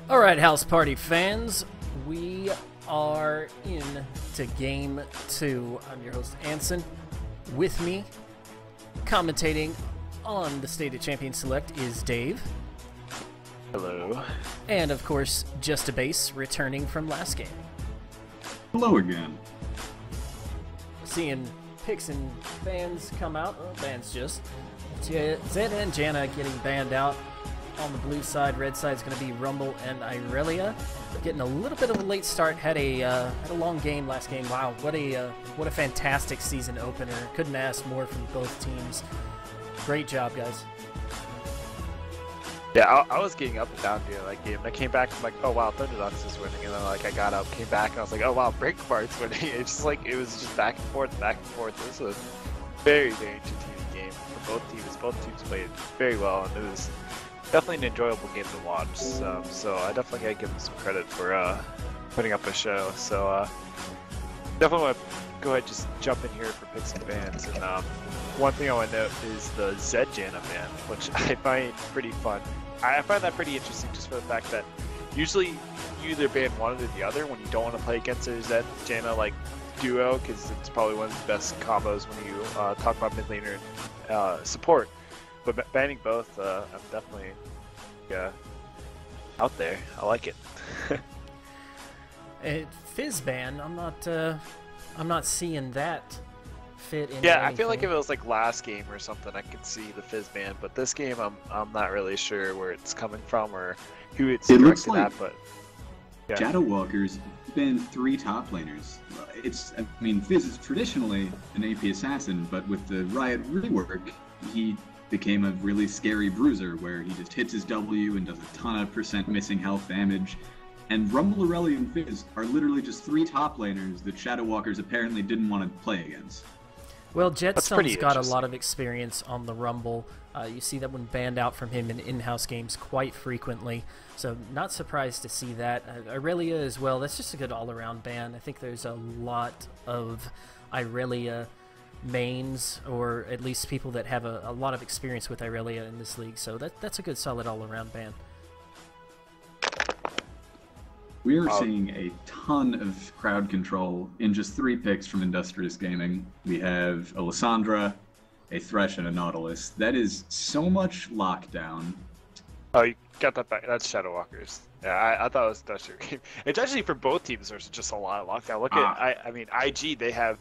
All right, House Party fans, we are in to Game 2. I'm your host, Anson. With me, commentating on the State of Champions Select is Dave. Hello. And, of course, Just a Base, returning from last game. Hello again. Seeing picks and bans come out. Bans just. Zed and Jana getting banned out. On the blue side, red side is going to be Rumble and Irelia. Getting a little bit of a late start. Had a long game last game. Wow, what a fantastic season opener. Couldn't ask more from both teams. Great job, guys. Yeah, I was getting up and down during that game. I came back, I'm like, oh wow, Thunderdux is winning, and then I got up, came back, and I was like, oh wow, Breakbart's winning. It's just like, it was just back and forth, back and forth. This was a very, very entertaining game for both teams. Both teams played very well, and it was definitely an enjoyable game to watch. So I definitely gotta give them some credit for putting up a show. So definitely want to go ahead and just jump in here for picks and bans. And one thing I want to note is the Zed Jana ban, which I find pretty fun. I find that pretty interesting just for the fact that usually you either ban one or the other when you don't want to play against a Zed Jana like duo, because it's probably one of the best combos when you talk about mid laner and support. But banning both, I'm definitely out there. I like it. Fizz ban, I'm not seeing that fit in. Yeah, I feel like if it was like last game or something, I could see the Fizz ban. But this game, I'm not really sure where it's coming from or who it's directed at. But yeah. Shadow Walker's been 3 top laners. Fizz is traditionally an AP assassin, but with the Riot rework, he became a really scary bruiser where he just hits his W and does a ton of % missing health damage. And Rumble, Irelia, and Fizz are literally just 3 top laners that Shadow Walkers apparently didn't want to play against. Well, Jetstone's got a lot of experience on the Rumble. You see that one banned out from him in in-house games quite frequently, so not surprised to see that. Irelia as well, that's just a good all-around ban. I think there's a lot of Irelia mains, or at least people that have a lot of experience with Irelia in this league, so that's a good solid all-around ban. We are seeing a ton of crowd control in just 3 picks from Industrious Gaming. We have a Lissandra, a Thresh, and a Nautilus. That is so much lockdown. Oh, you got that back. That's Shadow Walkers. Yeah, I thought it was Industrious Gaming. It's actually for both teams. There's just a lot of lockdown. Look at I mean IG. They have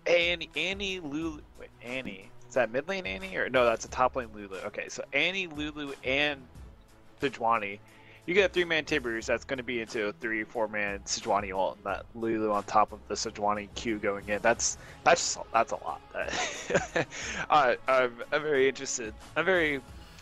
Annie, Lulu. Wait, Annie. Is that mid lane Annie or no? That's a top lane Lulu. Okay, so Annie, Lulu, and Sejuani. You get a 3-man Tibbers, that's going to be into a 3-4-man Sejuani ult, and that Lulu on top of the Sejuani Q going in. That's a lot. I'm very interested. I'm very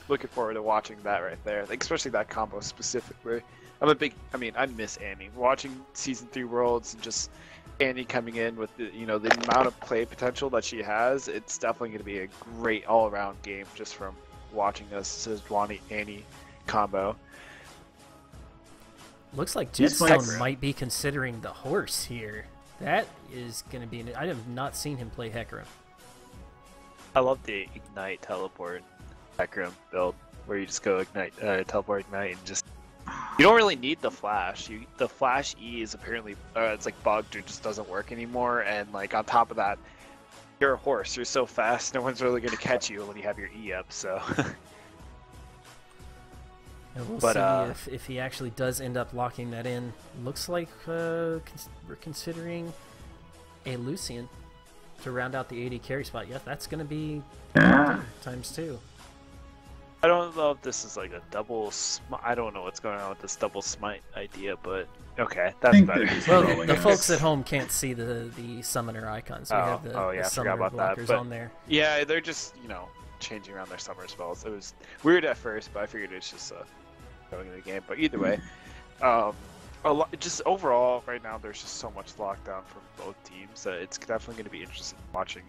looking forward to watching that right there, like, especially that combo specifically. I miss Annie. Watching Season 3 Worlds and just Annie coming in with the amount of play potential that she has, it's definitely going to be a great all-around game just from watching a Sejuani Annie combo. Looks like Jetstone might be considering the horse here. That is going to be... I have not seen him play Hecarim. I love the Ignite Teleport Hecarim build, where you just go Ignite, Teleport Ignite, and just... You don't really need the Flash. The Flash E is apparently... it's like bugged or just doesn't work anymore, and like on top of that, you're a horse. You're so fast, no one's really going to catch you when you have your E up, so... And we'll see if he actually does end up locking that in. Looks like we're considering a Lucian to round out the AD carry spot. Yeah, that's going to be ×2. I don't know if this is like a double I don't know what's going on with this double smite idea, but okay, that's better. Well, the folks at home can't see the summoner icons. We have the summoner blockers on there. Yeah, they're just, changing around their summer spells. It was weird at first, but I figured it's just going in the game. But either way, just overall right now there's just so much lockdown from both teams that it's definitely going to be interesting watching.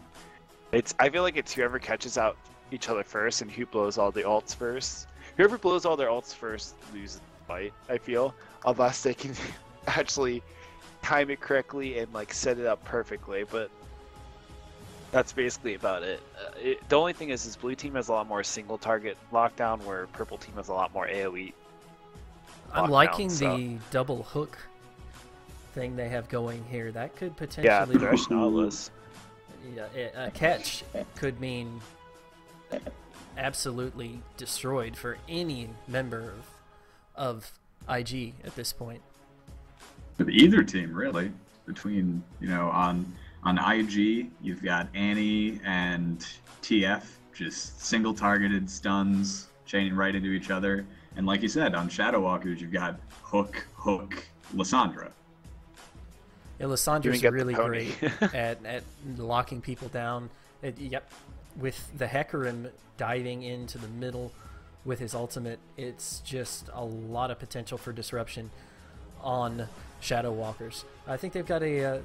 I feel like it's whoever catches out each other first and who blows all the ults first. Whoever blows all their ults first loses the fight, I feel, unless they can actually time it correctly and like set it up perfectly. But that's basically about it. The only thing is blue team has a lot more single target lockdown, where purple team has a lot more AoE I'm liking so. the double hook thing they have going here. That could potentially... Yeah, Thresh Nautilus. Yeah, a catch could mean absolutely destroyed for any member of IG at this point. With either team, really. Between, on IG, you've got Annie and TF, just single-targeted stuns, chaining right into each other. And like you said, on Shadow Walkers, you've got Hook, Lissandra. Yeah, Lissandra's really great at locking people down. With the Hecarim diving into the middle with his ultimate, it's just a lot of potential for disruption on Shadow Walkers. I think they've got a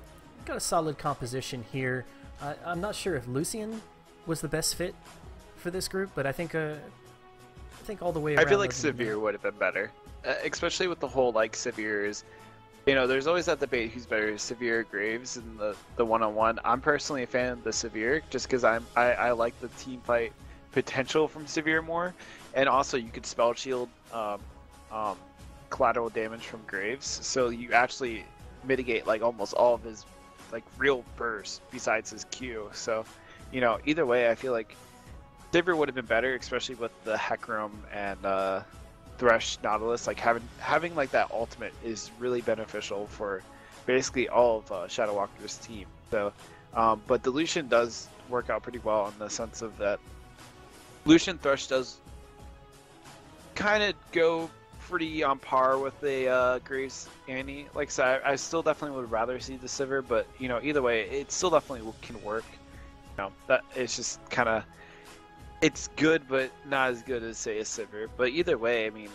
solid composition here. I'm not sure if Lucian was the best fit for this group, but I think all the way around. I feel like Severe would have been better, especially with the whole Severe's. There's always that debate who's better, Severe or Graves in the one-on-one. I'm personally a fan of the Severe just because I like the team fight potential from Severe more, and also you could spell shield collateral damage from Graves, so you actually mitigate almost all of his real bursts besides his Q. So either way, I feel like Severe would have been better, especially with the Hecarim and Thresh Nautilus. Having that ultimate is really beneficial for basically all of Shadow Walker's team. So, but the Lucian does work out pretty well in the sense of that Lucian Thresh does kind of go pretty on par with the Graves Annie. Like I said, I still definitely would rather see the Sivir, but either way, it still definitely can work. That it's just kind of. It's good, but not as good as, say, a Sivir. But either way, I mean,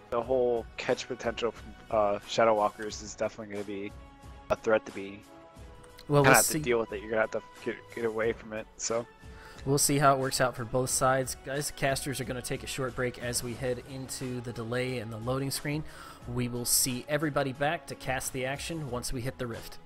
the whole catch potential from Shadow Walkers is definitely going to be a threat to be. Well, we'll have to deal with it. You're going to have to get away from it. So we'll see how it works out for both sides. Guys, the casters are going to take a short break as we head into the delay and the loading screen. We will see everybody back to cast the action once we hit the rift.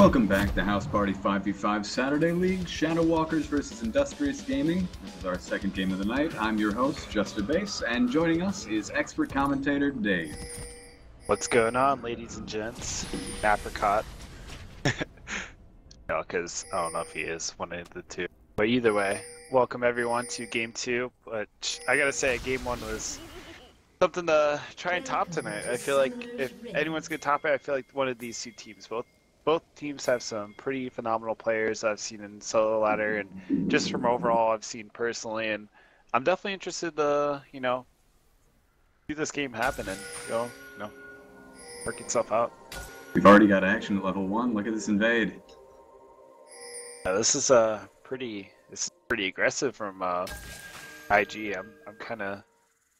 Welcome back to House Party 5v5 Saturday League, Shadow Walkers versus Industrious Gaming. This is our second game of the night. I'm your host, Juster Bass, and joining us is expert commentator Dave. What's going on, ladies and gents? Apricot. No, because I don't know if he is one of the two. But either way, welcome everyone to Game 2. But I gotta say, Game 1 was something to try and top tonight. I feel like if anyone's gonna top it, I feel like one of these two teams. Both teams have some pretty phenomenal players I've seen in solo ladder, and just from overall I've seen personally, and I'm definitely interested to, see this game happen and go, work itself out. We've already got action at level 1. Look at this invade. This is pretty aggressive from IG. I'm kind of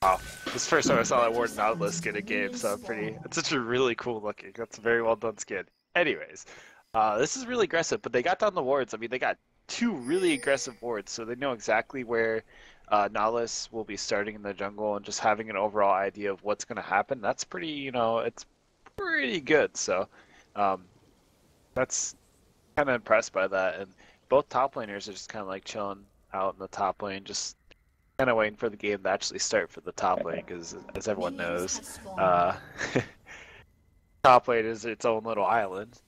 off. This is the first time I saw that Warden Nautilus get a game, so it's such a really cool looking. That's a very well done skin. Anyways, this is really aggressive, but they got down the wards. I mean, they got two really aggressive wards, so they know exactly where Nautilus will be starting in the jungle, and just having an overall idea of what's going to happen. That's pretty, it's pretty good. So that's kind of impressed by that. And both top laners are just kind of like chilling out in the top lane, just kind of waiting for the game to actually start for the top lane, because as everyone knows, top lane is its own little island.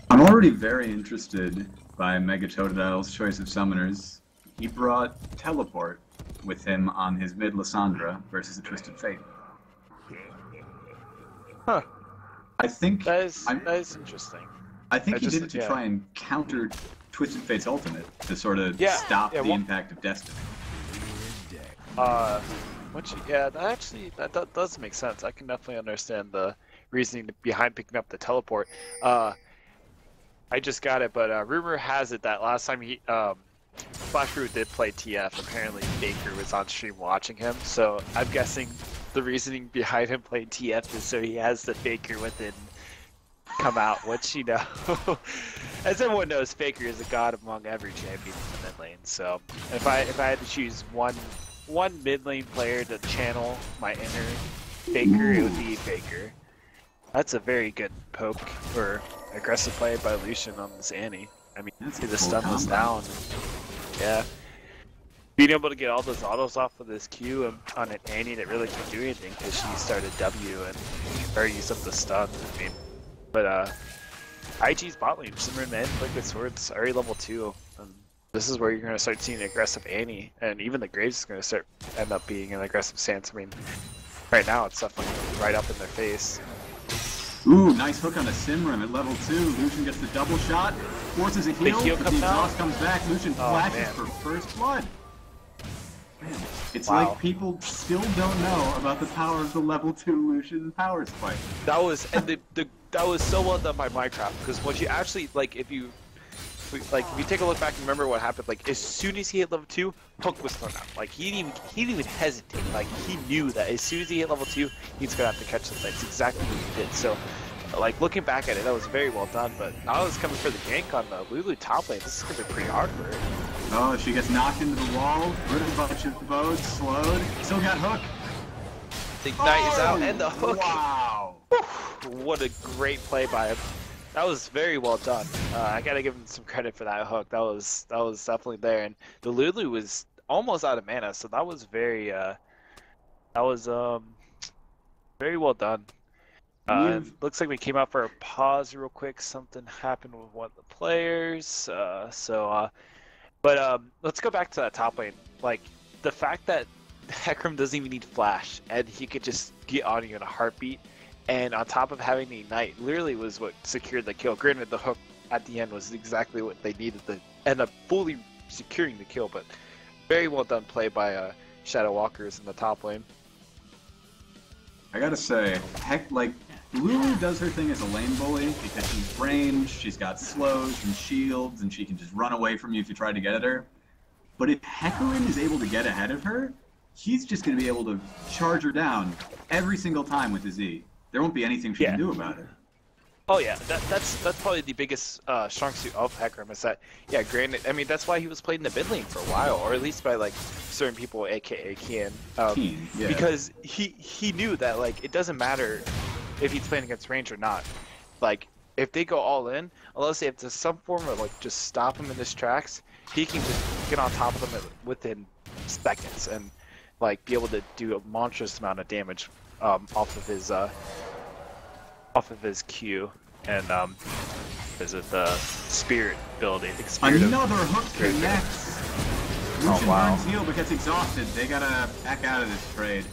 I'm already very interested by Mega Totodile's choice of summoners. He brought Teleport with him on his mid Lissandra versus a Twisted Fate. Huh. I think that is interesting. I think he did it to try and counter Twisted Fate's ultimate, to sort of stop the impact of Destiny. That does make sense. I can definitely understand the reasoning behind picking up the teleport. I just got it, but rumor has it that last time Flash Brew did play TF, apparently Baker was on stream watching him, so I'm guessing the reasoning behind him playing TF is so he has the Faker within come out, which, as everyone knows, Faker is a god among every champion in the mid lane, so if I had to choose one mid lane player to channel my inner Faker, it would be Faker. That's a very good poke or aggressive play by Lucian on this Annie. I mean, see the stun was down. Yeah. Being able to get all those autos off of this Q on an Annie that really can't do anything because she started W and already used up the stun. I mean, but IG's bot lane, Simran mid, Liquid Swords, already level 2. This is where you're going to start seeing aggressive Annie, and even the Graves is going to end up being an aggressive stance. I mean, right now it's definitely right up in their face. Ooh, nice hook on a Simran at level 2. Lucian gets the double shot, forces a heal, but the exhaust comes back. Lucian flashes for first blood. Man, it's like people still don't know about the power of the level 2 Lucian power spike. That was that was so well done by Minecraft, because once you actually if you take a look back and remember what happened, as soon as he hit level 2, hook was thrown out. He didn't even hesitate. He knew that as soon as he hit level 2, he's gonna have to catch the thing. It's exactly what he did. So, looking back at it, that was very well done. But now it's coming for the gank on the Lulu top lane. This is gonna be pretty hard for her. Oh, she gets knocked into the wall. Rid of a bunch of bows, slowed. Still got hook. The Ignite is out, and the hook. Wow! What a great play by him. That was very well done. I gotta give him some credit for that hook. That was definitely there, and the Lulu was almost out of mana, so that was very very well done. Looks like we came out for a pause real quick. Something happened with one of the players. But let's go back to that top lane. The fact that Hecarim doesn't even need flash, and he could just get on you in a heartbeat. And on top of having the Ignite, literally was what secured the kill. Granted, the hook at the end was exactly what they needed to end up fully securing the kill, but very well done play by Shadow Walkers in the top lane. I gotta say, Lulu does her thing as a lane bully because she's ranged, she's got slows and shields, and she can just run away from you if you try to get at her. But if Hecarim is able to get ahead of her, he's just gonna be able to charge her down every single time with his E. There won't be anything she can do about it. Oh yeah, that's probably the biggest strong suit of Hecarim is that, granted, I mean, that's why he was played in the mid lane for a while, or at least by certain people, aka Kian. Because he knew that it doesn't matter if he's playing against range or not. like if they go all in, unless they have to some form of like just stop him in his tracks, he can just get on top of them within seconds and like be able to do a monstrous amount of damage off of his Q and is it the spirit building? Another hook connects. Lucian wow. burns heal but gets exhausted. They gotta back out of this trade.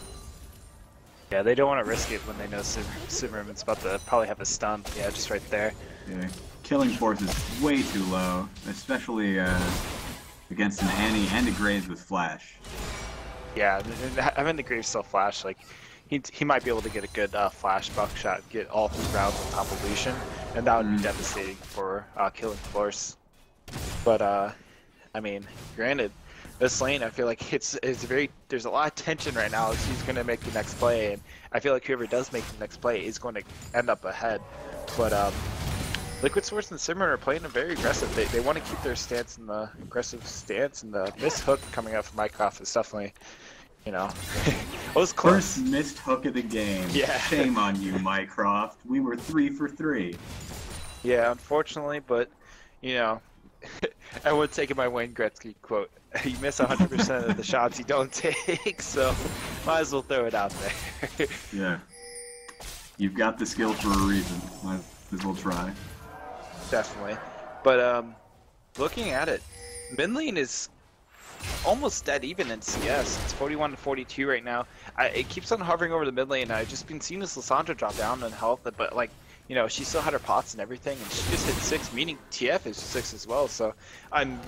Yeah, they don't want to risk it when they know Simmerman's about to probably have a stun. Yeah, just right there. Yeah. Killing force is way too low, especially against an Annie and a Graves with flash. Yeah, having the Graves still flash, like he might be able to get a good flash buckshot, get all 3 rounds on top of Lucian, and that would be devastating for killing force. But I mean, granted, this lane, I feel like it's there's a lot of tension right now as who's going to make the next play, and I feel like whoever does make the next play is going to end up ahead. But Liquid Swords and Simmer are playing very aggressive. They want to keep their stance in the aggressive stance, and the missed hook coming out from Mycroft is definitely, you know, it was close. First missed hook of the game. Yeah. Shame on you, Mycroft. We were 3 for 3. Yeah, unfortunately, but, you know, everyone's taking my Wayne Gretzky quote. You miss 100% of the shots you don't take, so might as well throw it out there. Yeah. You've got the skill for a reason. Might as well try. Definitely. But looking at it, mid lane is almost dead even in CS. It's 41 to 42 right now. It keeps on hovering over the mid lane. I've just been seeing this Lissandra drop down in health, but like, you know, she still had her pots and everything, and she just hit 6, meaning TF is 6 as well. So I'm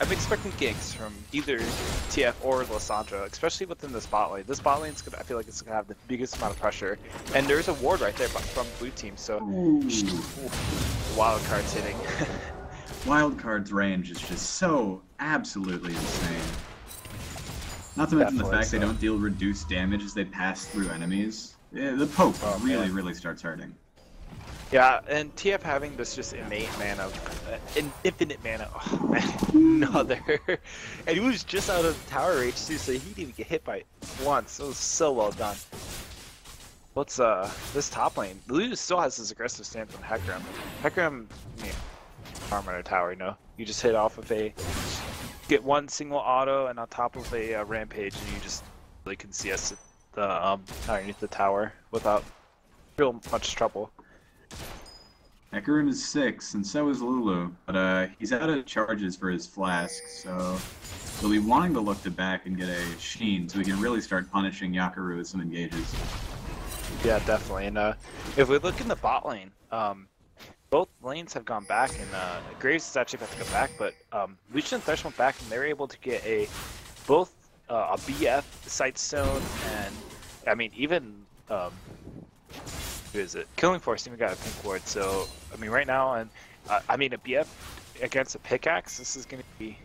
expecting gigs from either TF or Lissandra, especially within this bot lane. This bot lane's I feel like it's gonna have the biggest amount of pressure, and there's a ward right there from blue team. So wild cards hitting. Wildcard's range is just so absolutely insane. Not to mention the fact they don't deal reduced damage as they pass through enemies. Yeah, the poke really starts hurting. Yeah, and TF having this just innate mana, infinite mana. Oh man, another. And he was just out of tower range too, so he didn't even get hit by it once. It was so well done. What's this top lane? Lulu still has this aggressive stance on Hecarim. Hecarim, yeah, farm on a tower, you know. You just hit off of get one single auto and on top of a rampage, and you just really can CS the underneath the tower without real much trouble. Hecarim is 6, and so is Lulu, but he's out of charges for his flask, so he'll be wanting to look to back and get a Sheen, so he can really start punishing Yakaru with some engages. Yeah, definitely. And if we look in the bot lane, both lanes have gone back, and Graves is actually about to go back, but Lucian and Thresh went back, and they were able to get both a BF, Sightstone, and I mean even who is it? Killing Force even got a pink ward. So I mean right now, and I mean a BF against a pickaxe, this is gonna be.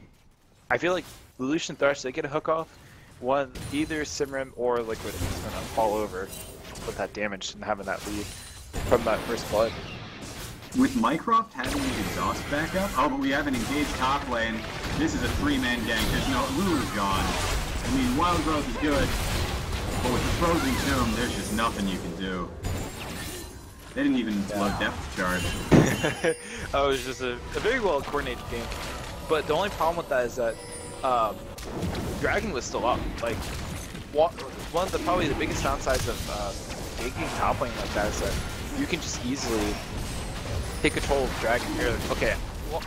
I feel like Lucian Thresh, they get a hook off. One, either Simrim or Liquid is gonna fall over with that damage and having that lead from that first blood. With Mycroft having his exhaust back up, oh, but we have an engaged top lane. This is a 3-man gang. There's no Lulu's gone. I mean, Wild Growth is good, but with the Frozen Tomb, there's just nothing you can do. They didn't even blow depth charge. Oh, it was just a very well coordinated game. But the only problem with that is that Dragon was still up. Like, one of the probably the biggest downsides of taking top lane like that is that you can just easily take control of Dragon here. Okay,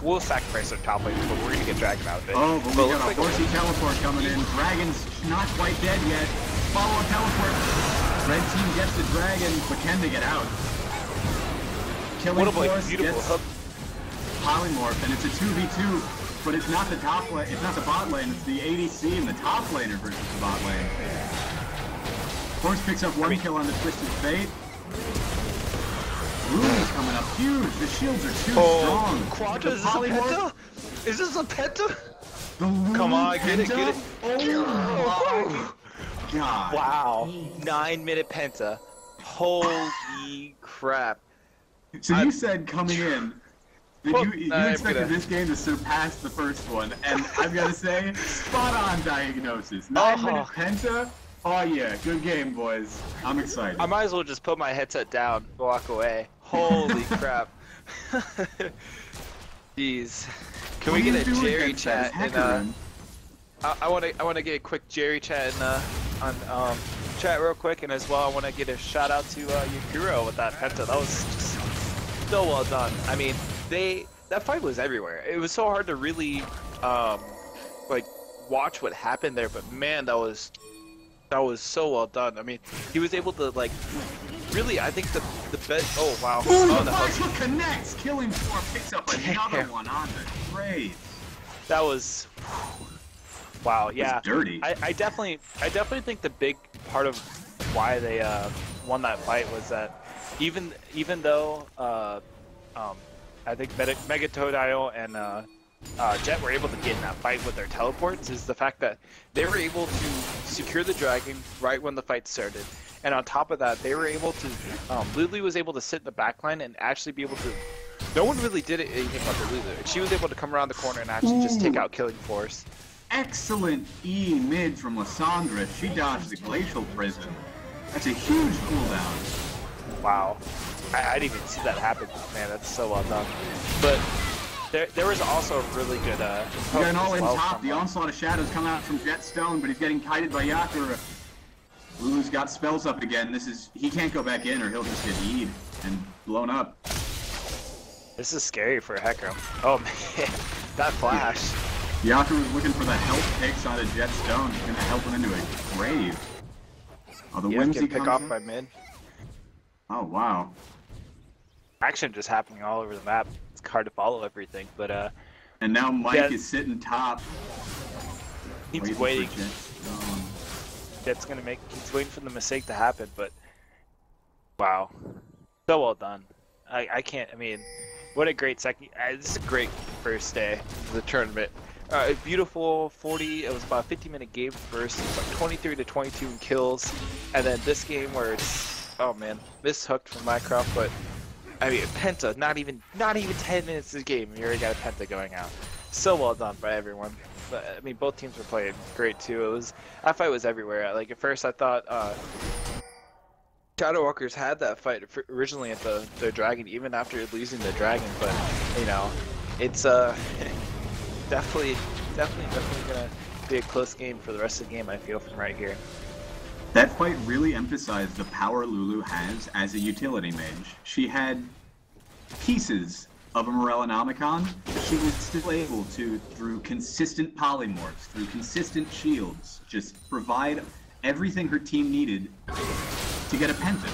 we'll sacrifice our top lane, but we're gonna get Dragon out of it. Oh, but we got a horsey teleport coming in. Dragon's not quite dead yet. Follow a teleport. Red team gets the Dragon, but can they get out? Killing Force gets Polymorph, and it's a 2v2, but it's not the top lane, it's not the bot lane, it's the ADC and the top laner versus the bot lane. Force picks up one kill on the Twisted Fate. Rune's coming up huge, the shields are too strong. Quadra, is this a penta? Is this a penta? The come on, get it, get it. Oh my god. Wow, 9-minute penta. Holy crap. So you said coming in, you expected this game to surpass the first one, and I've got to say, spot on diagnosis. 9-minute penta? Oh yeah, good game, boys. I'm excited. I might as well just put my headset down, walk away. Holy crap. Jeez. Can we get a Jerry chat in I wanna get a quick Jerry chat in on chat real quick, and as well I wanna get a shout out to Yukuro with that penta. That was just so well done. I mean, that fight was everywhere. It was so hard to really like watch what happened there, but man, that was so well done. I mean, he was able to like really, I think the best. Oh wow! Ooh, oh, the Marshall connects, killing 4, picks up another one on the trade. That was wow. Yeah, dirty. I definitely think the big part of why they won that fight was that even though I think Megatodile and Jet were able to get in that fight with their teleports, is the fact that they were able to secure the dragon right when the fight started. And on top of that, they were able to, Lulu was able to sit in the backline and actually be able to, no one really did anything about the Lulu. She was able to come around the corner and actually just take out Killing Force. Excellent E mid from Lysandra. She dodged the Glacial Prison. That's a huge cooldown. Wow. I didn't even see that happen. Man, that's so well done. But there was also a really good we got an all in top. The Onslaught of Shadows come out from Jetstone, but he's getting kited by Yakura. Lulu's got spells up again. He can't go back in or he'll just get E'd and blown up. This is scary for Hecarim. Oh man, that flash. Yakura's looking for the health picks on a Jetstone. He's gonna help him into a grave. Oh, the Whimsy pick off by mid. Oh wow. Action just happening all over the map. It's hard to follow everything, but and now Mike is sitting top. He's waiting. Jet's gonna he's waiting for the mistake to happen, but wow, so well done. I mean, what a great second. This is a great first day of the tournament. A beautiful 40. It was about a 50-minute game first. It was like 23 to 22 in kills, and then this game where it's, oh man, mishooked from Mycroft, but I mean, penta, not even 10 minutes of the game, you already got a penta going out. So well done by everyone. But, I mean, both teams were playing great too. That fight was everywhere. Like at first, I thought Shadowwalkers had that fight originally at the dragon, even after losing the dragon. But you know, it's definitely gonna be a close game for the rest of the game. I feel from right here. That fight really emphasized the power Lulu has as a utility mage. She had pieces of a Morellonomicon, she was still able to, through consistent polymorphs, through consistent shields, just provide everything her team needed to get a penta.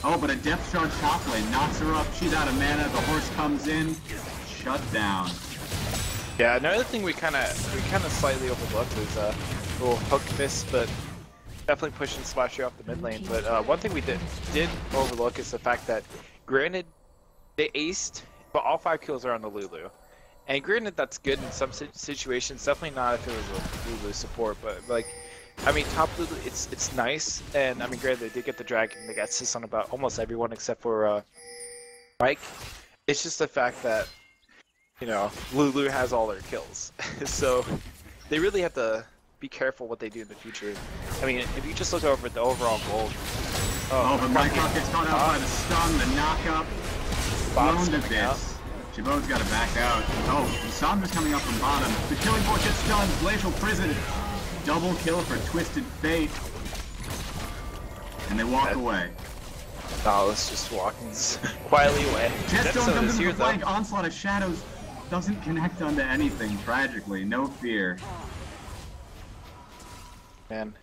Oh, but a Depth Charge top lane knocks her up, she's out of mana, the horse comes in, shut down. Yeah, another thing we kind of slightly overlooked was a little hook miss, but definitely pushing Splasher off the mid lane. But one thing we did overlook is the fact that, granted, they aced, but all 5 kills are on the Lulu. And granted, that's good in some situations, definitely not if it was a Lulu support, but like, I mean, top Lulu, it's nice, and I mean, granted, they did get the dragon, they got assists on about almost everyone except for Mike. It's just the fact that, you know, Lulu has all their kills. So, they really have to be careful what they do in the future. I mean, if you just look over at the overall gold. Oh, but Mycroft gets caught out by the stun, the knockup. Blown to bits. Chabot's got to back out. Oh, Sandra's coming up from bottom. The Killing Force gets stunned. Glacial Prison. Double kill for Twisted Fate. And they walk away. Oh, let's just walking quietly away. Jetstone comes into the flank. Onslaught of Shadows doesn't connect onto anything, tragically. No fear. Man,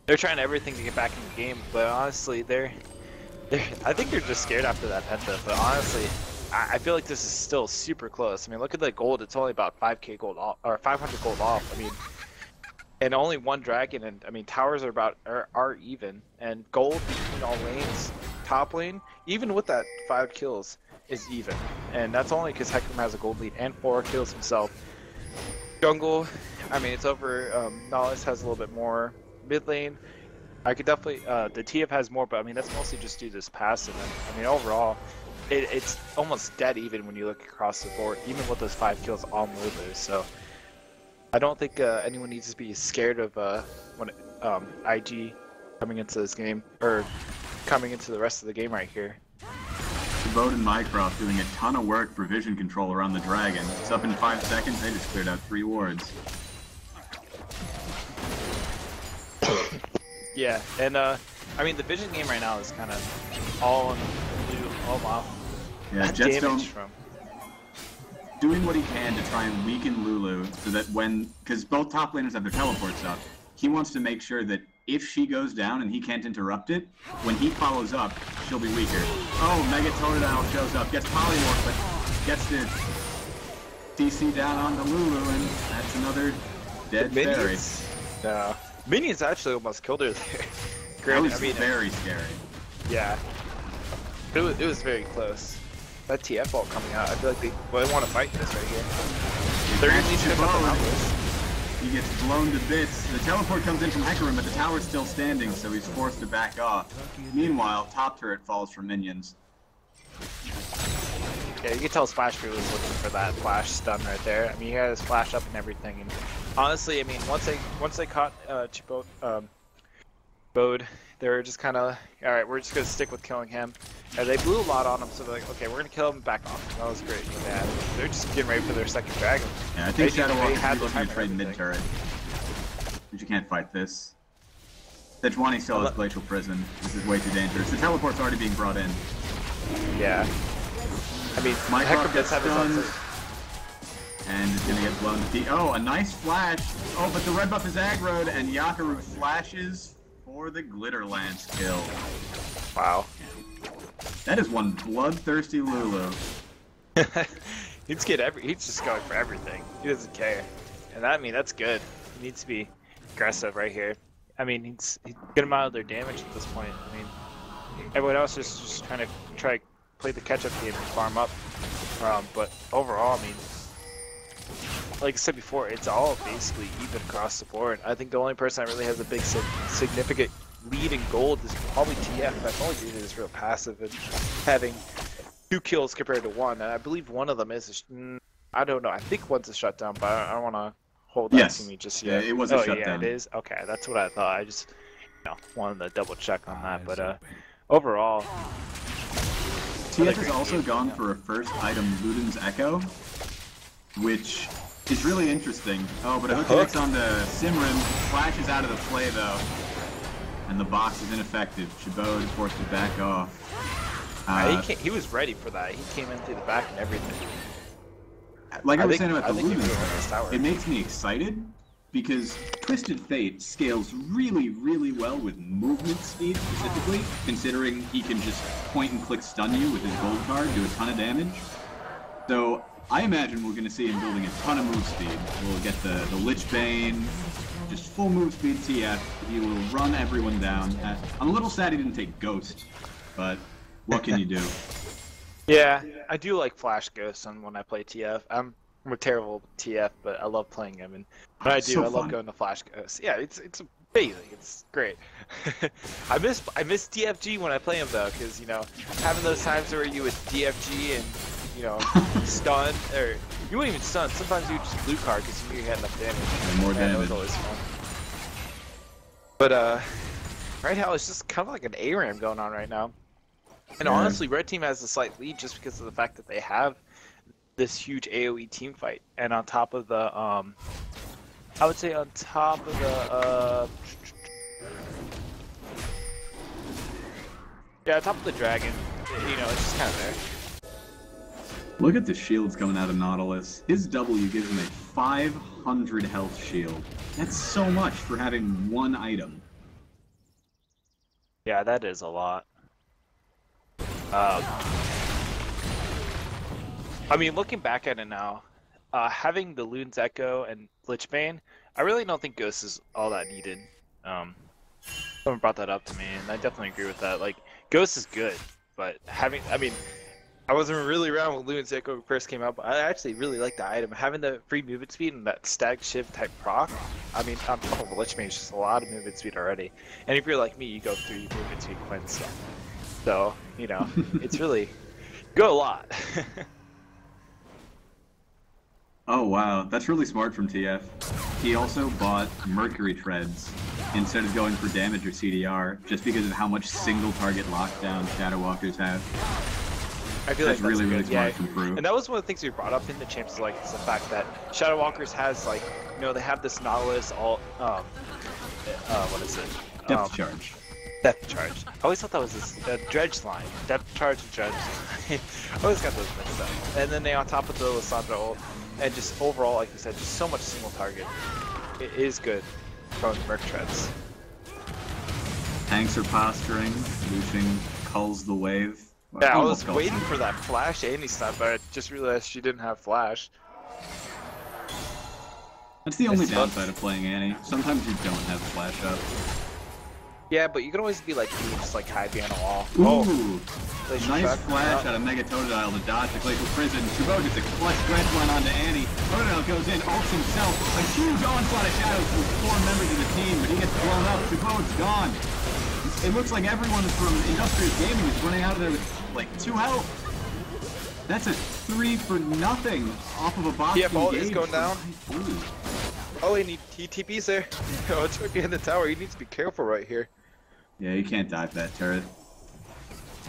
they're trying everything to get back in the game, but honestly, I think they're just scared after that penta. But honestly, I feel like this is still super close. I mean, look at the gold; it's only about 5k gold off, or 500 gold off. I mean, and only one dragon, and I mean, towers are even, and gold between all lanes, top lane, even with that 5 kills, is even, and that's only because Hecarim has a gold lead and 4 kills himself. Jungle, I mean, it's over. Nollis has a little bit more. Mid lane, I could definitely. The TF has more, but I mean that's mostly just due to this passive. And, I mean overall, it's almost dead even when you look across the board, even with those 5 kills on Lulu. So I don't think anyone needs to be scared of when IG coming into this game or coming into the rest of the game right here. Chabot and Mycroft doing a ton of work for vision control around the dragon. It's up in 5 seconds, they just cleared out 3 wards. Yeah, and I mean the vision game right now is kind of all in blue. Oh wow. Yeah, that Jetstone damage from doing what he can to try and weaken Lulu so that because both top laners have their teleports up, he wants to make sure that if she goes down and he can't interrupt it, when he follows up, she'll be weaker. Oh, Mega Totodile shows up, gets polymorph, but gets to DC down onto Lulu, and that's another dead fairy. No. Minions actually almost killed her there. That was very scary. Yeah. It was very close. That TF ult coming out, I feel like they want to fight this right here. They're at least he gets blown to bits. The teleport comes in from Hecarim, but the tower's still standing, so he's forced to back off. Meanwhile, top turret falls from minions. Yeah, you can tell Splash Crew was looking for that flash stun right there. I mean, he had his flash up and everything. And honestly, I mean, once they caught Bode, they were just kind of, all right, we're just gonna stick with killing him. And they blew a lot on him, so they're like, okay, we're gonna kill him and back off. That was great. Yeah, they're just getting ready for their second dragon. Yeah, I think Shadow Walker had to trade mid turret. But you can't fight this. Sejuani still has Glacial Prison. This is way too dangerous. The teleport's already being brought in. Yeah. I mean, Mycroft gets stunned. And it's gonna get blown to the. Oh, a nice flash. Oh, but the red buff is aggroed, and Yakaru flashes for the Glitter Lance kill. Wow. That is one bloodthirsty Lulu. He's just going for everything. He doesn't care. And that's good. He needs to be aggressive right here. I mean, he's get him out of their damage at this point. I mean, everyone else is just trying to play the catch-up game and farm up. But overall, I mean, like I said before, it's all basically even across the board. I think the only person that really has a big significant lead in gold is probably TF. That's only due to his real passive and having 2 kills compared to 1. And I believe one of them is, I don't know, I think one's a shutdown, but I don't want to hold that to me just yet. Yeah, it was a shutdown. Yeah, it is? Okay, that's what I thought. I just wanted to double check on that. But overall, TF has also gone for a first item Luden's Echo, which is really interesting. Oh, but a hook hits on the Simran, flashes out of the play though. And the box is ineffective. Chabot is forced to back off. He was ready for that. He came in through the back and everything. Like I was saying about the Lumen, it makes me excited because Twisted Fate scales really, really well with movement speed specifically, considering he can just point and click stun you with his gold card, do a ton of damage. So I imagine we're going to see him building a ton of move speed. We'll get the Lich Bane, just full move speed TF. He will run everyone down. I'm a little sad he didn't take Ghost, but what can you do? Yeah, I do like Flash Ghost when I play TF. I'm a terrible TF, but I love playing him, and when I do, I love going to Flash Ghost. Yeah, it's amazing. It's great. I miss DFG when I play him though, because having those times where you would DFG and stun, or you wouldn't even stun. Sometimes you would just blue card because you knew you had enough damage. And more damage. That was always fun. But right now it's just kind of like an ARAM going on right now. And honestly, Red Team has a slight lead just because of the fact that they have this huge AoE team fight, and on top of the I would say on top of the yeah, on top of the dragon, it's just kind of there. Look at the shields coming out of Nautilus. His W gives him a 500 health shield. That's so much for having one item. Yeah, that is a lot. I mean, looking back at it now, having the Luden's Echo and Lichbane, I really don't think Ghost is all that needed. Someone brought that up to me, and I definitely agree with that. Like, Ghost is good, but I wasn't really around when Luden's Echo first came out, but I actually really like the item. Having the free movement speed and that stag shiv type proc, I mean, on top of Lichbane, it's just a lot of movement speed already. And if you're like me, you go through movement speed quite stuff. So, it's really go a lot. Oh wow, that's really smart from TF. He also bought Mercury Treads instead of going for damage or CDR, just because of how much single target lockdown Shadow Walkers have. I feel like that's really, good. really smart from Prue. And that was one of the things we brought up in the Champs like is the fact that Shadow Walkers has like, you know, they have this Nautilus all what is it? Depth charge. Depth charge. I always thought that was this dredge line. Depth charge and dredge line. I always got those mixed up. And then they on top of the Lissandra ult, and just overall, like you said, just so much single target. It is good from Merc Treads. Tanks are posturing. Lucian culls the wave. Yeah, I was waiting for that flash Annie stun, but I just realized she didn't have flash. That's the only downside of playing Annie. Sometimes you don't have flash up. Yeah, but you can always be like me, just like hide behind a wall. Ooh! Nice flash out of Mega Totodile to dodge the Glacial Prison. Chabot gets a clutch dredge line onto Annie. Totodile goes in, ults himself. A huge onslaught of shadows from 4 members of the team, but he gets blown up. Chabot's gone. It looks like everyone from Industrious Gaming is running out of there with like 2 health. That's a 3 for nothing off of a box. Yeah, ball is going down. Ooh. Oh, and he TP's there. Oh, it's right behind the tower. He needs to be careful right here. Yeah, you can't dive that turret.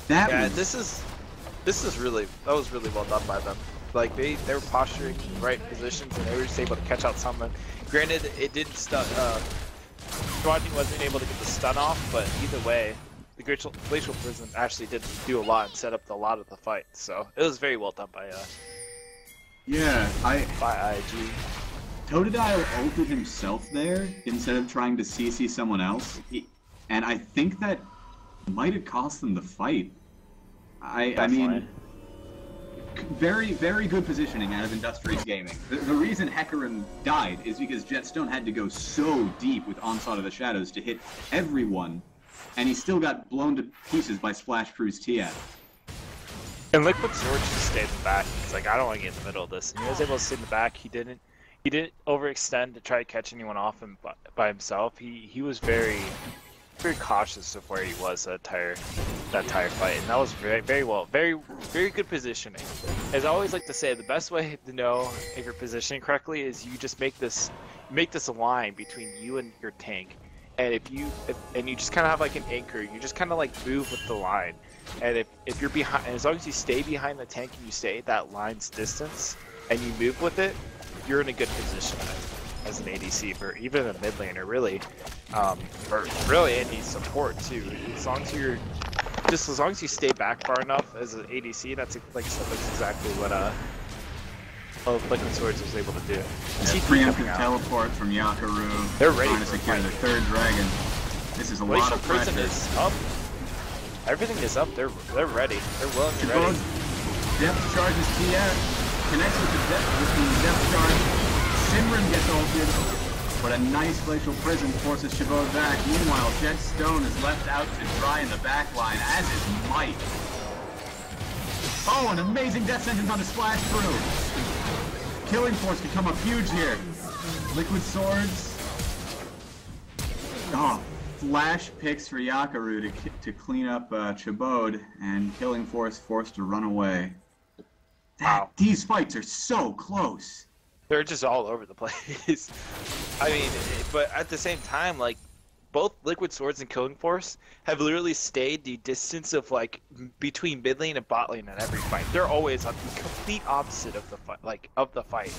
This is really, that was really well done by them. Like they were posturing in the right positions and they were just able to catch out someone. Granted, it didn't stun. Swati wasn't able to get the stun off, but either way, the Glacial Prison actually did do a lot and set up a lot of the fight. So it was very well done by IG. Totodile ulted himself there instead of trying to CC someone else, and I think that might have cost them the fight. I mean, very, very good positioning out of Industrious Gaming. The reason Hecarim died is because Jetstone had to go so deep with Onslaught of the Shadows to hit everyone, and he still got blown to pieces by Splash Crew's TF. And Liquid Sword just stayed in the back. He's like, I don't want to get in the middle of this. And he was able to stay in the back. He didn't overextend to try to catch anyone off him by himself. He was very cautious of where he was that entire fight, and that was very good positioning. As I always like to say, the best way to know if you're positioning correctly is you just make this a line between you and your tank, and if you just kind of have like an anchor, you just kind of like move with the line, and if you're behind, and as long as you stay behind the tank and you stay at that line's distance and you move with it, you're in a good position as an ADC, or even a mid laner, really, or really any support too. As long as you stay back far enough as an ADC, that's like I said, that's exactly what Liquid Swords was able to do. Preemptive teleport from Yakaru. They're ready trying to secure the 3rd dragon. This is a lot of pressure. Prison is up. Everything is up. They're ready. They're willing and ready. Depth charges TF. Connects with the depth charge. Simran gets ulted, but a nice Glacial Prison forces Chabot back. Meanwhile, Jetstone is left out to dry in the back line, as is Mike. Oh, an amazing death sentence on the Splash Crew. Killing Force can come up huge here. Liquid Swords. Oh, flash picks for Yakaru to clean up Chabot, and Killing Force forced to run away. Wow. These fights are so close. They're just all over the place. I mean, but at the same time, like, both Liquid Swords and Killing Force have literally stayed the distance of, like, between mid lane and bot lane in every fight. They're always on the complete opposite of the fight,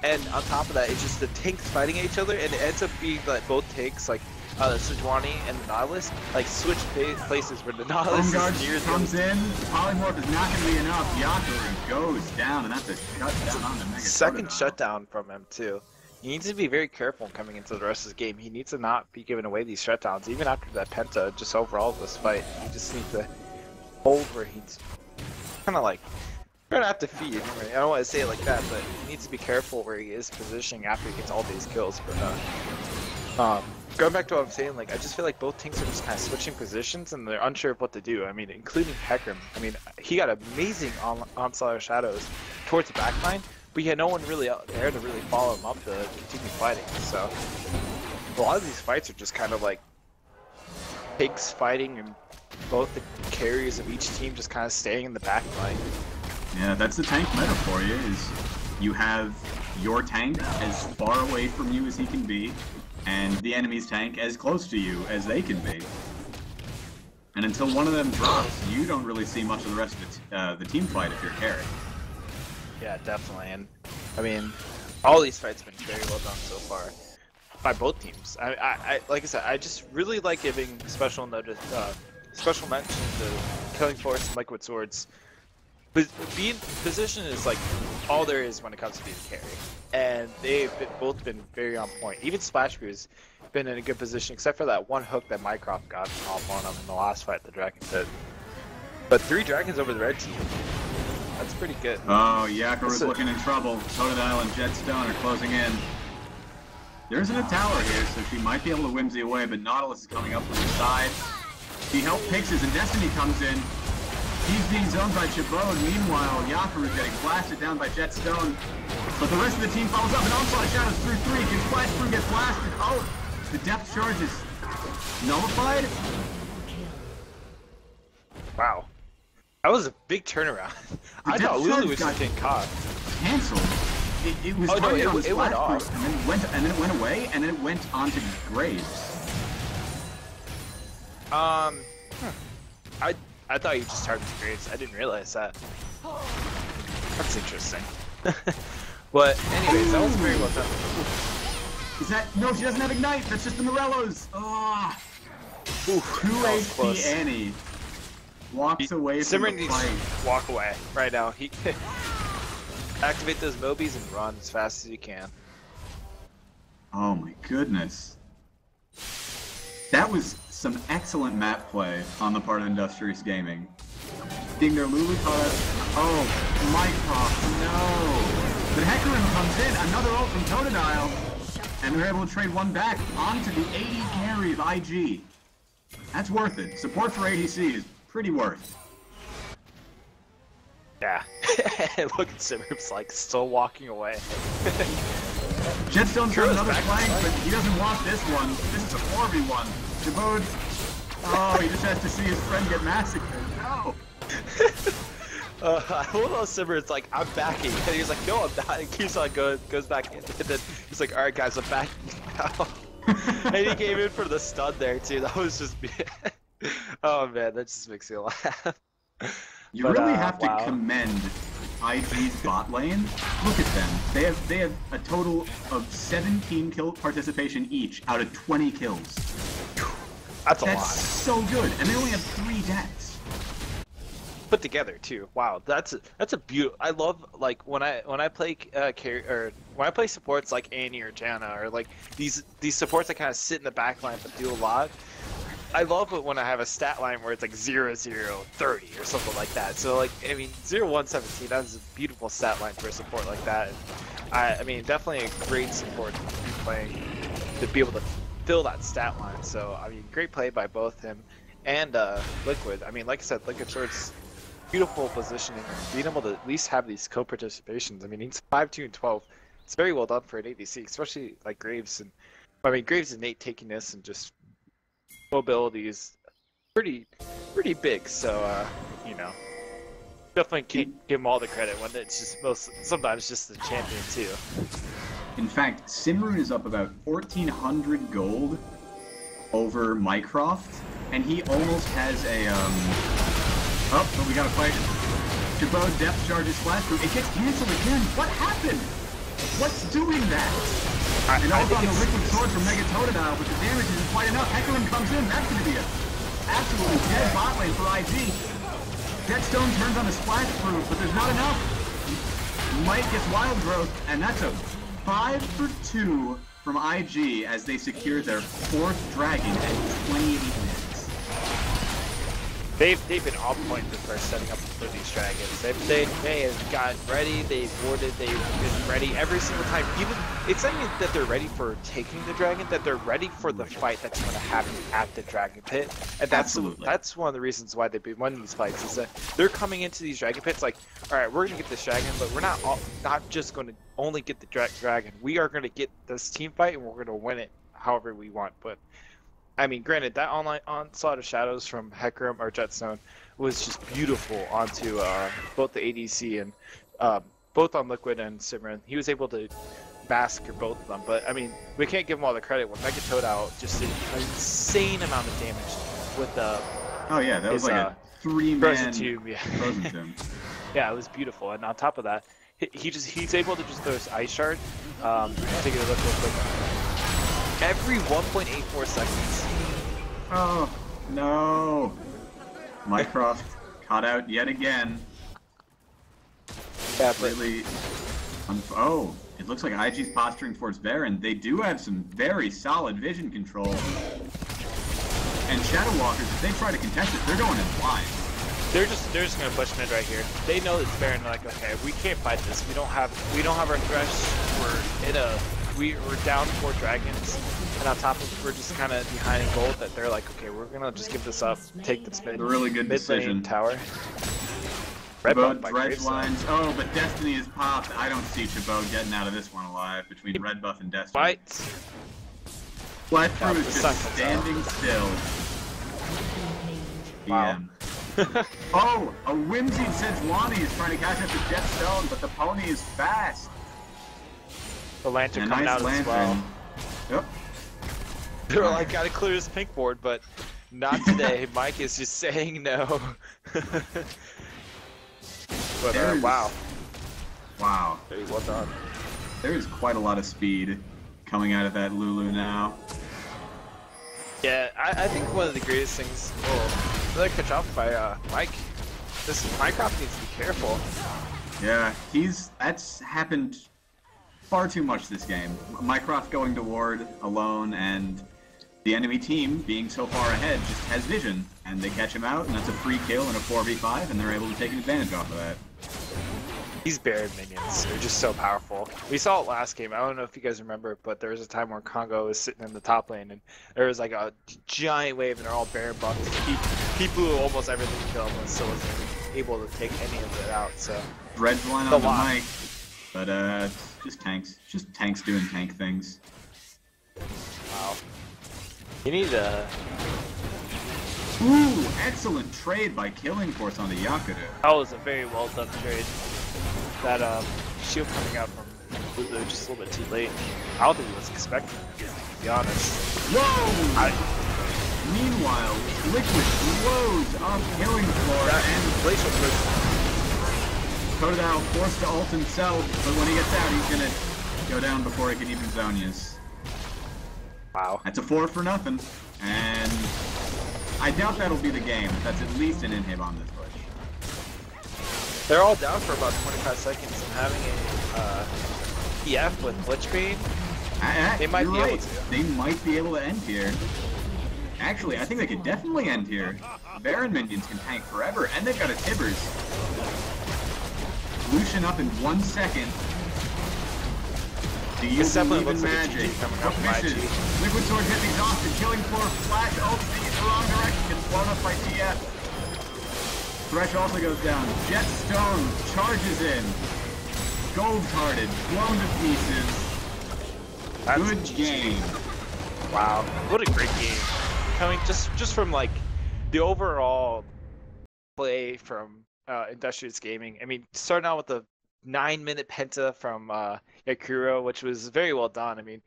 And on top of that, it's just the tanks fighting each other, and it ends up being like both tanks, like Sejuani and the Nautilus, like switch places where the Nautilus is near comes in. Polymorph is not going to be enough. Yakaru goes down, and that's a shutdown on the Mega second shutdown from him too. He needs to be very careful coming into the rest of the game. He needs to not be giving away these shutdowns, even after that penta. Just overall this fight, he just needs to hold where he's kind of like. You're gonna have to feed. I don't want to say it like that, but he needs to be careful where he is positioning after he gets all these kills. But going back to what I'm saying, like I just feel like both teams are just kind of switching positions and they're unsure of what to do. I mean, including Hecarim. I mean, he got amazing onslaught of shadows towards the backline, but he had no one really out there to really follow him up to continue fighting. So a lot of these fights are just kind of like pigs fighting, and both the carriers of each team just kind of staying in the backline. Yeah, that's the tank meta for you, is you have your tank as far away from you as he can be, and the enemy's tank as close to you as they can be. And until one of them drops, you don't really see much of the rest of the team fight if you're carry. Yeah, definitely. And I mean, all these fights have been very well done so far by both teams. I like I said, I just really like giving special mention to Killing Force and Liquid Swords. But being position is like all there is when it comes to being carry, and they've both been very on point. Even Splash Brew's been in a good position, except for that one hook that Mycroft got off on him in the last fight, the Dragon Pit. But 3 dragons over the red team. That's pretty good. Oh, Yakuru's looking in trouble. Totodile and Jetstone are closing in. There isn't a tower here, so she might be able to whimsy away, but Nautilus is coming up from the side. He helped Pixis, and Destiny comes in. He's being zoned by Chabot. Meanwhile, Yakuru's getting blasted down by Jetstone. But the rest of the team follows up, and Onslaught of Shadows through 3. Can Splash Brew get blasted? Oh, the depth charge is nullified? Wow. That was a big turnaround. I thought Lulu was just getting caught. Canceled. It was targeted on the Splash Brew, and then it went away, and then it went onto Graves. I thought you just targeted Graves. I didn't realize that. That's interesting. But anyways, that was very well done. Is that... No, she doesn't have Ignite! That's just the Morellos! Oh. 2 HP Annie walks away from Simran the needs fight. to walk away right now. He activate those Mobies and run as fast as you can. Oh my goodness. That was some excellent map play on the part of Industrious Gaming. Seeing their Lulu caught us. Oh, Mycroft, no! But Hecarim comes in, another ult from Totodile, and they're able to trade one back onto the AD carry of IG. That's worth it. Support for ADC is pretty worth. Yeah. Look at Simmer's like still walking away. Jetstone's got another flank, but he doesn't want this one. This is a 4v1. Chabot, oh, he just has to see his friend get massacred. No! I love how Simmer's like, I'm backing. And he's like, no, I'm not. And keeps on going, goes back in. And then he's like, alright guys, I'm backing now. And he came in for the stun there too. That was just oh man, that just makes me laugh. You really have to commend IG's bot lane. Look at them. They have a total of 17 kill participation each out of 20 kills. That's a lot. That's so good, and they only have 3 deaths. Put together too. Wow, that's a beautiful. I love like when I play when I play supports like Annie or Janna or like these supports that kind of sit in the back line but do a lot. I love it when I have a stat line where it's like 0-0-30 or something like that. So like, I mean, 0-1-17, that's a beautiful stat line for a support like that. And I mean, definitely a great support to be playing to be able to fill that stat line. So I mean, great play by both him and Liquid. I mean, like I said, Liquid Sword's beautiful positioning, being able to at least have these co-participations. I mean, he's 5-2 and 12. It's very well done for an ADC, especially like Graves. And I mean, Graves' innate takiness and just mobility is pretty big, so you know, definitely can't give him all the credit when it's just sometimes just the champion too. In fact, Simran is up about 1,400 gold over Mycroft, and he almost has a oh, but we gotta fight. Chabot depth charges Splash Brew. It gets cancelled again. What happened? What's doing that? And also on the Liquid Sword from Mega Totodile, but the damage isn't quite enough. Hecarim comes in. That's going to be an absolutely dead bot lane for IG. Jetstone turns on the Splash Brew, but there's not enough. Mike gets Wild Growth, and that's a 5 for 2 from IG as they secure their 4th dragon at 28 minutes. They've been on point for setting up for these dragons. They have gotten ready, they've warded, they've been ready every single time. Even it's not even that they're ready for taking the dragon, that they're ready for the fight that's going to happen at the dragon pit. And that's one of the reasons why they've been winning these fights, is that they're coming into these dragon pits like, all right, we're going to get this dragon, but we're not just going to only get the dragon. We are going to get this team fight, and we're going to win it however we want. But I mean, granted, that onslaught of shadows from Hecarim or Jetstone was just beautiful onto both the ADC and both on Liquid and Simran. He was able to massacre both of them, but I mean, we can't give him all the credit when Mega Totodile just did an insane amount of damage with the Oh yeah, that was like a 3-man Frozen Tomb. Yeah. Frozen Tomb. Yeah, it was beautiful. And on top of that, he's able to just throw his ice shard. Take a look real quick. Every 1.84 seconds. Oh no! Mycroft caught out yet again. Yeah, Completely. Oh, it looks like IG's posturing towards Baron. They do have some very solid vision control. And Shadow Walkers, if they try to contest it, they're going in blind. They're just gonna push mid right here. They know it's Baron. They're like, okay, we can't fight this. We don't have our Thresh. We're down 4 dragons, and on top of it, we're just kind of behind in gold. That they're like, okay, we're gonna just give this up, take this mid. A really good mid decision. Lane tower. Chabot dredge lines. Oh, but Destiny is popped. I don't see Chabot getting out of this one alive between red buff and Destiny. Fight. Flatfruit is just standing still. Wow. Oh, a whimsy Sejuani is trying to catch up to Jetstone, but the pony is fast. The lantern coming nice out lantern. as well. Yep. They're like, gotta clear this pink board, but not today. Mike is just saying no. But wow. Wow. Very well done. There is quite a lot of speed coming out of that Lulu now. Yeah, I think one of the greatest things. Oh, another catch off by Mike. This Mycroft needs to be careful. Yeah, that's happened far too much this game. Mycroft going to ward alone, and the enemy team being so far ahead just has vision, and they catch him out, and that's a free kill in a 4v5, and they're able to take advantage off of that. These Baron minions are just so powerful. We saw it last game. I don't know if you guys remember, but there was a time where Congo was sitting in the top lane, and there was like a giant wave, and they're all Baron buffs. He blew almost everything to kill him, and still wasn't able to take any of it out. So Dredge line on the mic, but just tanks doing tank things. Wow. You need a. Ooh, excellent trade by Killing Force on the Yakuru. That was a very well done trade. That shield coming out from Lulu just a little bit too late. I don't think he was expecting it, to be honest. Whoa! Meanwhile, Liquid blows off Killing Floor and Glacial Prison. Totodile forced to ult himself, but when he gets out, he's gonna go down before he can even Zonius. Wow. That's a 4 for nothing, and I doubt that'll be the game. That's at least an inhib on this push. They're all down for about 25 seconds, and having a EF with Blitzcrank, they might be able to. They might be able to end here. Actually, I think they could definitely end here. Baron minions can tank forever, and they've got a Tibbers. Lucian up in 1 second. Do you believe in magic? Liquid Sword gets exhausted, Killing Floor, flash ult in the wrong direction, gets blown up by TF. Thresh also goes down. Jetstone charges in. Gold-hearted, blown to pieces. Good game. Wow, what a great game. Coming just from like the overall play from Industrious Gaming. I mean, starting out with the 9-minute penta from Yakuro, which was very well done. I mean,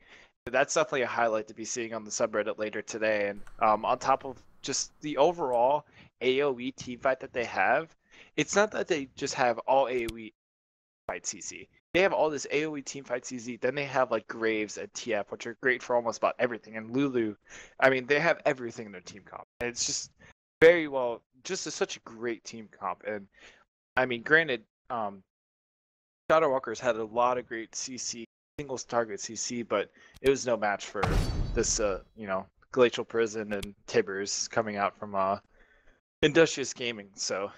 that's definitely a highlight to be seeing on the subreddit later today. And on top of just the overall AoE team fight that they have, it's not that they just have all AoE fight CC. They have all this AoE team fight CC. Then they have like Graves and TF, which are great for almost about everything. And Lulu, I mean, they have everything in their team comp. And it's just very well, such a great team comp. And I mean, granted, Shadow Walkers had a lot of great CC, singles target CC, but it was no match for this, Glacial Prison and Tibbers coming out from Industrious Gaming. So,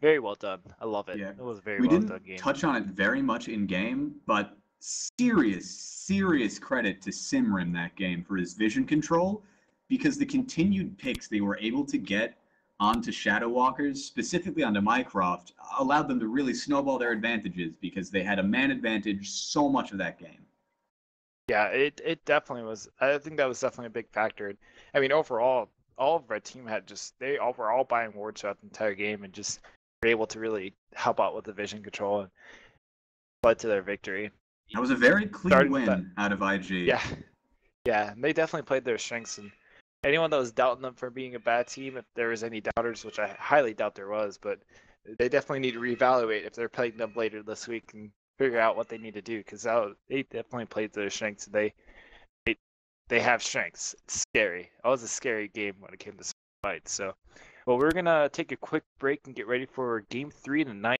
very well done. I love it. Yeah. It was a very well done game. We didn't touch on it very much in game, but serious credit to Simrim that game for his vision control, because the continued picks they were able to get onto Shadow Walkers, specifically onto Mycroft, allowed them to really snowball their advantages because they had a man advantage so much of that game. Yeah, it definitely was. I think that was definitely a big factor. I mean, overall, all of our team had they all were all buying wards throughout the entire game and just were able to really help out with the vision control and led to their victory. That was a very clean win out of IG. Yeah, and they definitely played their strengths. And anyone that was doubting them for being a bad team, if there was any doubters, which I highly doubt there was, but they definitely need to reevaluate if they're playing them later this week and figure out what they need to do, because they definitely played to their strengths. They have strengths. It's scary. That was a scary game when it came to fights. So, well, we're gonna take a quick break and get ready for Game 3 tonight.